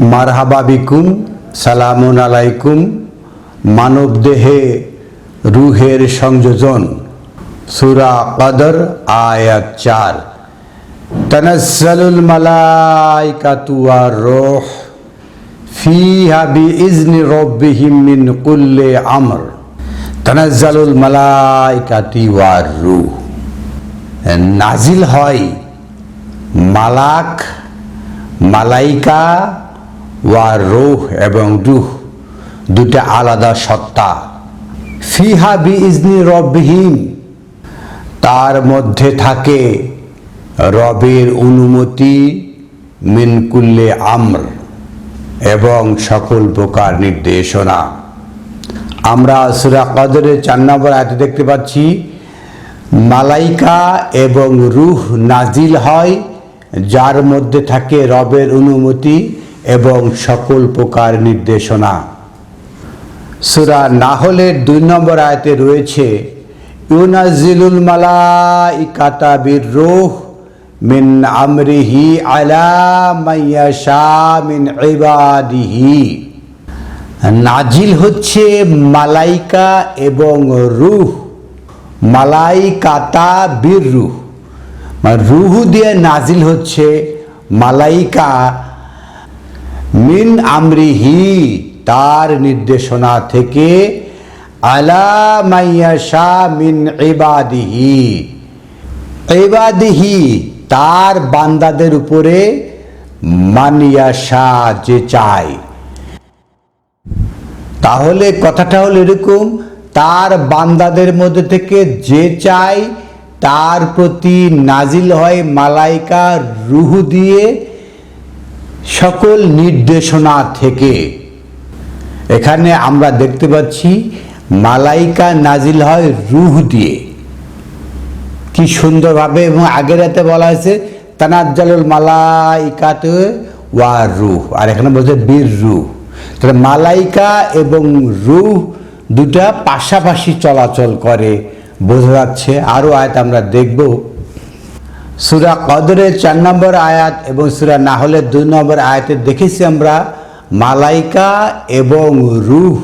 মারহাবা বিকুম, সালামুন আলাইকুম। মানব দেহে রুহের সংযোজন, সূরা কদর আয়াত 4। তানাজ্জালুল মালাইকাতু ওয়ার রূহ ফিহা বিইজনি রাব্বিহিম মিন কুল্লি আমর। তানাজ্জালুল মালাইকাতু ওয়ার রূহ, নাজিল হয় মালাক, মালাইকা ওয়া রূহ এবং রূহ, দুটা আলাদা সত্তা। ফিহা বিইজনি রব্বিহিম, তার মধ্যে থাকে রবের অনুমতি, মিন কুল্লি আমর, এবং সকল প্রকার নির্দেশনা। আমরা সূরা কদরের 4 নম্বর আয়াতে দেখতে পাচ্ছি মালাইকা এবং রূহ নাজিল হয়, যার মধ্যে থাকে রবের অনুমতি এবং সকল প্রকার নির্দেশনা। সূরা নাহলের 2 নম্বর আয়াতে রয়েছে ইউনাজ্জিলুল মালাইকাতা বির-রূহ মিন আমরিহি আলা মাইয়াশা মিন ইবাদিহি। নাজিল হচ্ছে মালাইকা এবং রূহ, মালাইকাতা বির-রূহ, রূহ দিয়ে নাজিল হচ্ছে মালাইকা, মিন আমরিহি, তার নির্দেশনা থেকে, আলা মাইয়াশা মিন ইবাদিহি, ইবাদিহি তার বান্দাদের উপরে, মানিয়াশা যে চায়। তাহলে কথাটা হলো এরকম, তার বান্দাদের মধ্যে থেকে যে চায় তার প্রতি নাজিল হয় মালাইকা রূহ দিয়ে, সকল নির্দেশনা থেকে। এখানে আমরা দেখতে পাচ্ছি মালাইকা নাজিল হয় রূহ দিয়ে, কি সুন্দরভাবে। এবং আগের রাতে বলা হয়েছে তানাজ্জালুল মালাইকাতু ওয়া রূহ, আর এখানে বলছে বির-রূহ। তাহলে মালাইকা এবং রূহ দুটা পাশাপাশি চলাচল করে, বোঝা যাচ্ছে। আরও আয়াত আমরা দেখব। সূরা কদরের 4 নম্বর আয়াত এবং সূরা নাহলের 2 নম্বর আয়াতে দেখেছি আমরা মালাইকা এবং রূহ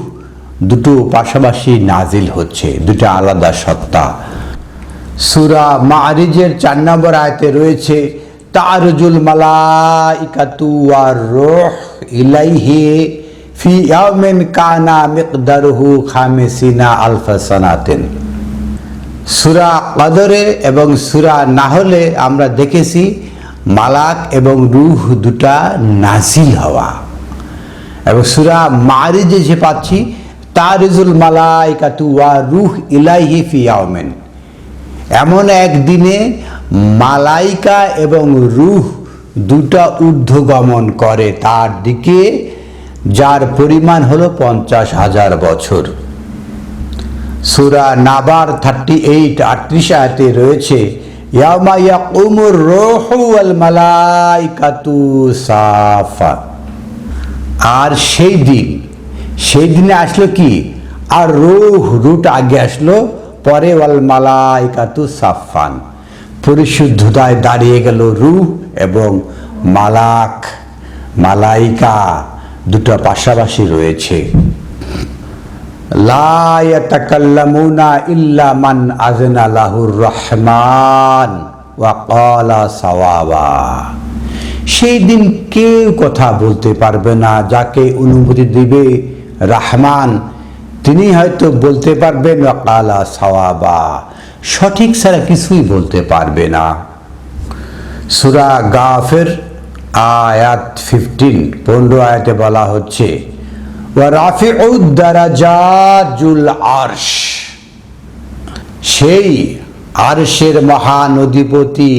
দুটো পাশাপাশি নাজিল হচ্ছে, দুটা আলাদা সত্তা। সূরা মাআরিজের 4 নম্বর আয়াতে রয়েছে তারজুল মালাইকাতু ওয়ার রূহ ইলাইহি ফি ইয়াউমিন কানা মিকদারুহু 50 আলফা সানাতিন। সূরা কদরে এবং সূরা নাহলে আমরা দেখেছি মালাক এবং রূহ দুটা নাজিল হওয়া। এবং সূরা মাআরিজে যে পাচ্ছি তারজুল মালাইকাতু ওয়া রূহ ইলাইহি ফি ইয়াউমিন, এমন একদিনে মালাইকা এবং রূহ দুটা ঊর্ধ্বগমন করে তার দিকে, যার পরিমাণ হলো 50,000 বছর। সূরা নাবার 38 আয়াতে রয়েছে ইয়াউমা ইয়াকুমুর রূহু ওয়াল মালাইকাতু সাফা। আর সেই দিনে আসলো কি, আর রূহটা আগে আসলো, পরে ওয়াল মালাইকাতু সাফান, পরিশুদ্ধতায় দাঁড়িয়ে গেল রূহ এবং মালাইকা দুটো পাশাপাশি রয়েছে। লা ইয়াতাকাল্লামুনা ইল্লা মান আযনা লাহুর রহমান ওয়া ক্বালা সাওয়াবা। সেই দিন কেউ কথা বলতে পারবে না, যাকে অনুমতি দিবে রহমান তিনি হয়তো বলতে পারবেন ওয়া ক্বালা সাওয়াবা, সঠিক ছাড়া কিছুই বলতে পারবে না। সূরা গাফির আয়াত 15 আয়াতে বলা হচ্ছে ওয়া রাফিউদ দারাজাতুল আরশ, সেই আরশের মহান অধিপতি,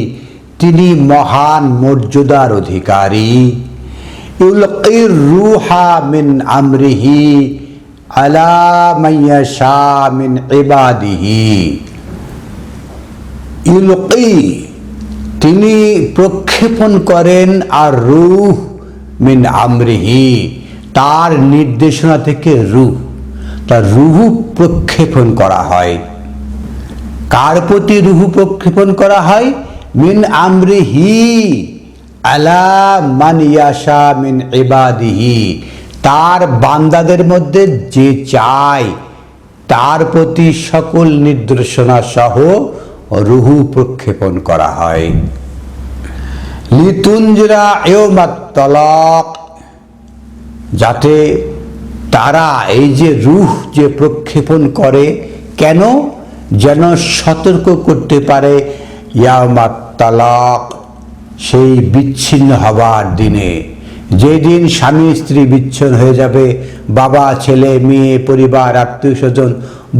তিনি মহান মর্যাদার অধিকারী। ইউলকির রূহা মিন আমরিহি আলা মাইয়াশা মিন ইবাদিহি। ইউলকি তিনি প্রক্ষেপণ করেন, আর রূহ মিন আমরিহি তার নির্দেশনা থেকে রূহ, তার রূহ প্রক্ষেপণ করা হয়। কার প্রতি রূহ প্রক্ষেপণ করা হয়? মিন আমরিহি আলা মান ইয়াশা মিন ইবাদিহি, তার বান্দাদের মধ্যে যে চায় তার প্রতি সকল নির্দেশনা সহ রুহু প্রক্ষেপণ করা হয়। লিতুনজিরা ইয়াউমাত তালাক, যাতে তারা এই যে রূহ যে প্রক্ষেপণ করে, কেন? যেন সতর্ক করতে পারে ইয়াউমাত তালাক, সেই বিচ্ছিন্ন হবার দিনে, যেদিন স্বামী স্ত্রী বিচ্ছিন্ন হয়ে যাবে, বাবা ছেলে মেয়ে পরিবার আত্মীয় স্বজন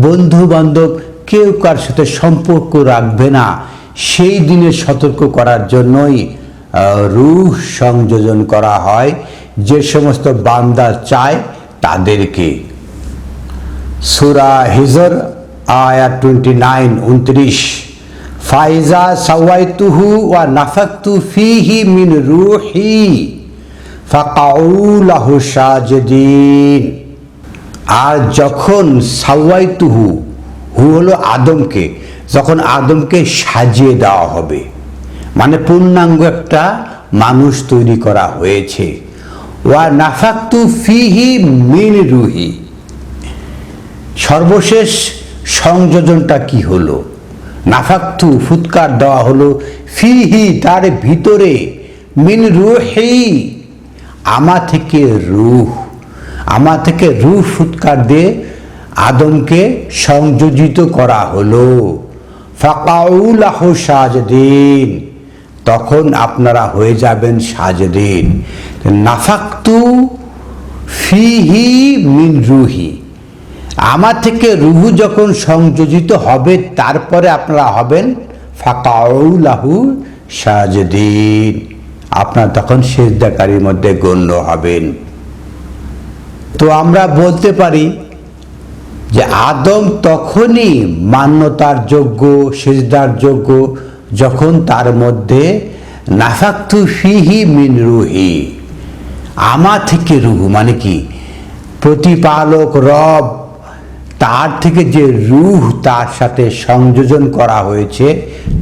বন্ধু বান্ধব কেউ কার সাথে সম্পর্ক রাখবে না, সেই দিনে সতর্ক করার জন্যই রূহ সংযোজন করা হয় যে সমস্ত বান্দা চায় তাদেরকে। সূরা হিজর আয়াত 29-29, ফাইজা সাওয়াইতুহু ওয়া নাফাকতু ফীহি মিন রূহি ফাকাউ লাহু সাজিদিন। আর যখন সাওয়াইতুহু, হু হলো আদমকে, যখন আদমকে সাজিয়ে দেওয়া হবে, মানে পূর্ণাঙ্গ একটা মানুষ তৈরি করা হয়েছে। ওয়া নাফাকতু ফীহি মিন রূহি, সর্বশেষ সংযোজনটা কি হলো? নাফাকতু ফুৎকার দেওয়া হলো, ফীহি তার ভিতরে, মিন রূহি আমা থেকে রূহ, আমা থেকে রূহ ফুৎকার দিয়ে আদমকে সংযোজিত করা হলো। ফাকাউ লাহু সাজিদিন, তখন আপনারা হয়ে যাবেন সাজিদিন। নাফাকতু ফীহি মিন রূহি, আমার থেকে রুহু যখন সংযোজিত হবে তারপরে আপনারা হবেন ফাকাউ লাহু সাজিদিন, আপনারা তখন সিজদাকারীর মধ্যে গণ্য হবেন। তো আমরা বলতে পারি যে আদম তখনই মান্যতার যোগ্য, সিজদার যোগ্য, যখন তার মধ্যে নাফাকতু ফীহি মিন রূহি, আমা থেকে রুহু মানে কি? প্রতিপালক রব তার থেকে যে রূহ তার সাথে সংযোজন করা হয়েছে,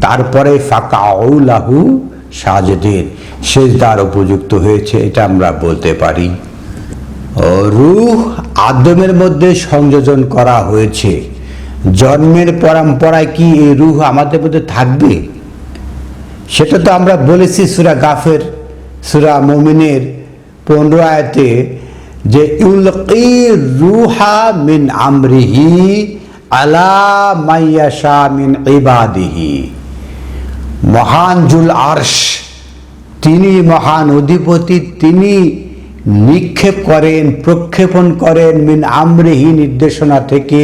তারপরে ফাকাউ লাহু সাজিদিন, সিজদার উপযুক্ত হয়েছে, এটা আমরা বলতে পারি। রূহ আদমের মধ্যে সংযোজন করা হয়েছে, জন্মের পরম্পরায় কি এই রূহ আমাদের মধ্যে থাকবে? সেটা তো আমরা বলেছি সূরা গাফের, সূরা মুমিনের 15 আয়াতে, যে ইউলকি রূহা মিন আমরিহি আলা মাইয়াশা মিন ইবাদিহি, মহান জুল আরশ, তিনি মহান অধিপতি, তিনি নিক্ষেপ করেন, প্রক্ষেপণ করেন মিন আমরিহি নির্দেশনা থেকে,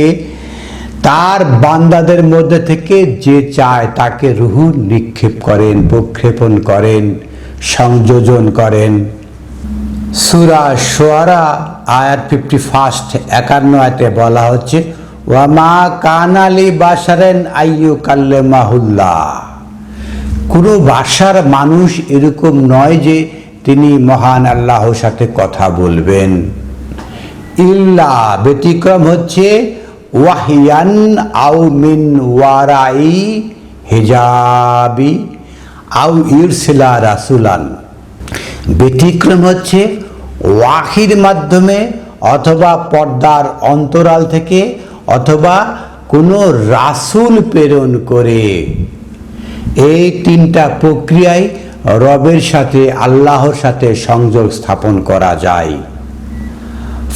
তার বান্দাদের মধ্যে থেকে যে চায় তাকে রূহ নিক্ষেপ করেন, প্রক্ষেপণ করেন, সংযোজন করেন। সূরা শুআরা আয়াত 51 আয়াতে বলা হচ্ছে, ওয়া মা কানা লি বাশারান আইয়ুকাল্লিমাহুল্লাহ, কোনো বাশার মানুষ এরকম নয় যে তিনি মহান আল্লাহর সাথে কথা বলবেন। ইল্লা, ব্যতিক্রম হচ্ছে ওয়াহিয়ান আও মিন ওয়ারাই হিজাবি আও ইরসিলা রাসূলান, ব্যতিক্রম হচ্ছে ওয়াহির মাধ্যমে অথবা পর্দার অন্তরাল থেকে অথবা কোনো রাসূল প্রেরণ করে। এই তিনটা প্রক্রিয়ায় রবের সাথে, আল্লাহর সাথে সংযোগ স্থাপন করা যায়।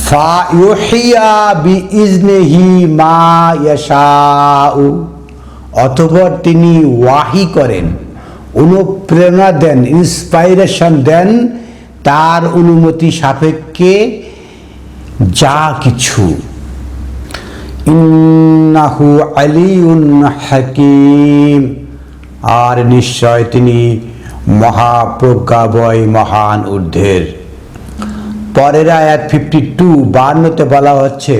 ফা ইউহিয়া বিইজনিহি মা ইয়াশাউ, অথবা তিনি ওয়াহি করেন, অনুপ্রেরণা দেন, ইন্সপাইরেশন দেন তার অনুমতি সাপেক্ষে যা কিছু। ইন্নাহু আলিয়ুন হাকিম, আর নিশ্চয় তিনি মহাপ্রজ্ঞাময়, মহান ঊর্ধ্বের। পরের আয়াত 52 বলা হচ্ছে,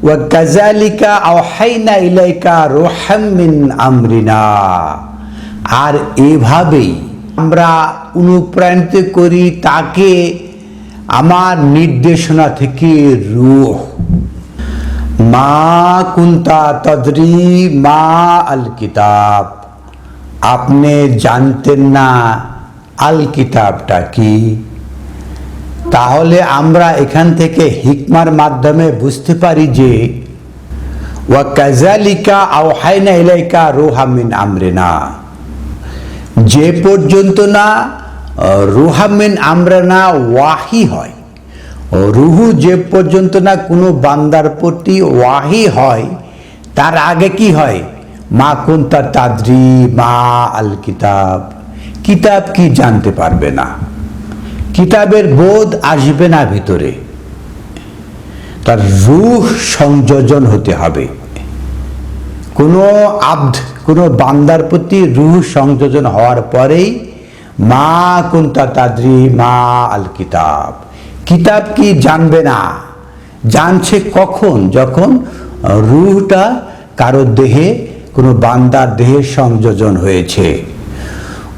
ওয়া কাযালিকা আওহাইনা ইলাইকা রূহাম মিন আমরিনা, আর এভাবেই আমরা অনুপ্রাণিত করি তাকে আমার নির্দেশনা থেকে রূহ। মা কুনতা তাদরি মা আল কিতাব, আপনি জানতেন না আল কিতাবটা কি? তাহলে আমরা এখান থেকে হিকমার মাধ্যমে বুঝতে পারি যে ওয়া কাযালিকা আওহাইনা ইলাইকা রূহাম মিন আমরিনা, যে পর্যন্ত না রূহাম মিন আমরিনা ওয়াহি হয়, রুহু যে পর্যন্ত না কোনো বান্দার প্রতি ওয়াহি হয়, তার আগে কি হয়? মা কুনতা তাদরি মা আল কিতাব, কিতাব কি জানতে পারবে না, কিতাবের বোধ আসবে না ভিতরে। তার রূহ সংযোজন হতে হবে। কোনো আব্দ, কোনো বান্দার প্রতি রূহ সংযোজন হওয়ার পরেই মা কুনতা তাদরি মা আল কিতাব, কিতাব কি জানবে না। জানছে কখন? যখন রূহটা কারো দেহে, কোনো বান্দার দেহে সংযোজন হয়েছে।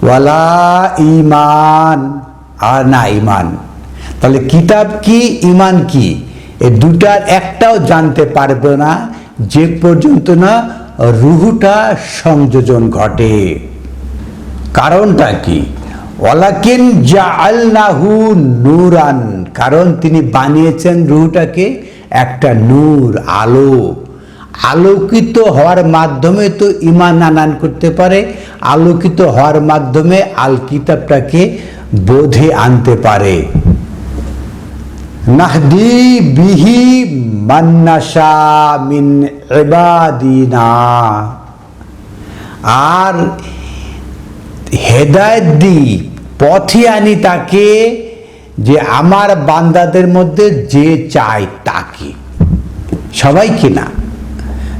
ওয়ালা ঈমান, আর না ঈমান। তাহলে কিতাব কি, ঈমান কি, এই দুটার একটাও জানতে পারবে না যে পর্যন্ত না রূহটা সংযোজন ঘটে। কারণটা কি? ওয়ালাকিন জাআলনাহু নূরান, কারণ তিনি বানিয়েছেন রূহটাকে একটা নূর, আলো। আলোকিত হওয়ার মাধ্যমে তো ঈমান আনয়ন করতে পারে, আলোকিত হওয়ার মাধ্যমে আল কিতাবটাকে বোধে আনতে পারে। নাহদি বিহি মান নাশা মিন ইবাদিনা, আর হেদায়েত দি, পথে আনি তাকে, যে আমার বান্দাদের মধ্যে যে চায় তাকে, সবাইকে না,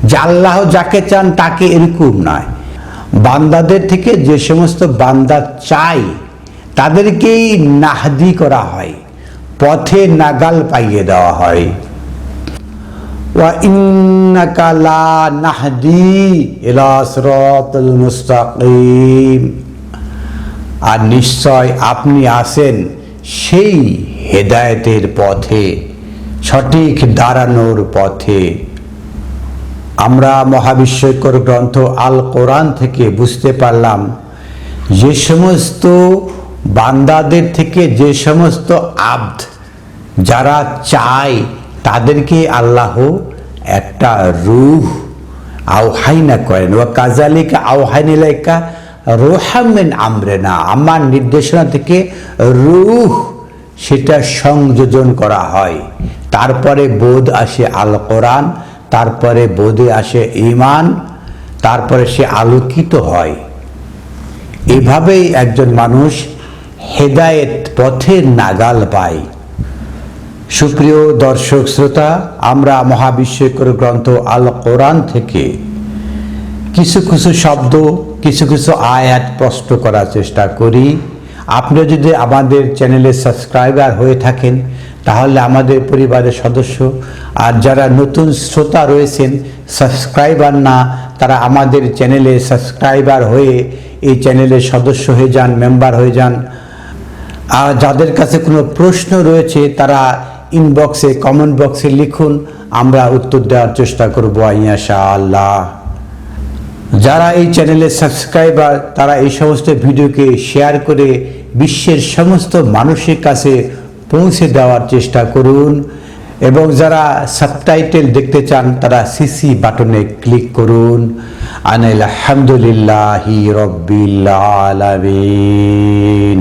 যে আল্লাহ যাকে চান তাকে, এরকম নয়। বান্দাদের থেকে যে সমস্ত বান্দা চাই তাদেরকেই নাহদি করা হয়, পথে নাগাল পাইয়ে দেওয়া হয়। ওয়া ইন্নাকা লা নাহদি ইলা সিরাতাল মুস্তাকিম, আর নিশ্চয় আপনি আছেন সেই হেদায়েতের পথে, সঠিক দাঁড়ানোর পথে। আমরা মহাবিশ্বকর গ্রন্থ আল কোরআন থেকে বুঝতে পারলাম যে সমস্ত বান্দাদের থেকে যে সমস্ত আব্দ যারা চায় তাদেরকে আল্লাহ একটা রূহ আওহাইনা করেন। ওয়া কাযালিকা আওহাইনা ইলাইকা রূহাম মিন আমরিনা, আমার নির্দেশনা থেকে রূহ সেটা সংযোজন করা হয়। তারপরে বোধ আসে আল কোরআন, তারপরে বোধে আসে ঈমান, তারপরে সে আলোকিত হয়। এভাবেই একজন মানুষ হেদায়েত পথের নাগাল পায়। সুপ্রিয় দর্শক শ্রোতা, আমরা মহাবিশ্বকর গ্রন্থ আল কোরআন থেকে কিছু কিছু শব্দ, কিছু কিছু আয়াত স্পষ্ট করার চেষ্টা করি। আপনি যদি আমাদের চ্যানেলে সাবস্ক্রাইবার হয়ে থাকেন তাহলে আমাদের পরিবারের সদস্য, আর যারা নতুন শ্রোতা রয়েছেন সাবস্ক্রাইবার না, তারা আমাদের চ্যানেলে সাবস্ক্রাইবার হয়ে এই চ্যানেলের সদস্য হয়ে যান, মেম্বার হয়ে যান। আর যাদের কাছে কোনো প্রশ্ন রয়েছে তারা ইনবক্সে, কমেন্ট বক্সে লিখুন, আমরা উত্তর দেওয়ার চেষ্টা করবো ইনশাআল্লাহ। যারা এই চ্যানেলের সাবস্ক্রাইবার তারা এই সমস্ত ভিডিওকে শেয়ার করে বিশ্বের সমস্ত মানুষের কাছে পৌঁছে দেওয়ার চেষ্টা করুন, এবং যারা সাবটাইটেল দেখতে চান তারা সিসি বাটনে ক্লিক করুন। আলহামদুলিল্লাহি রাব্বিল আলামিন।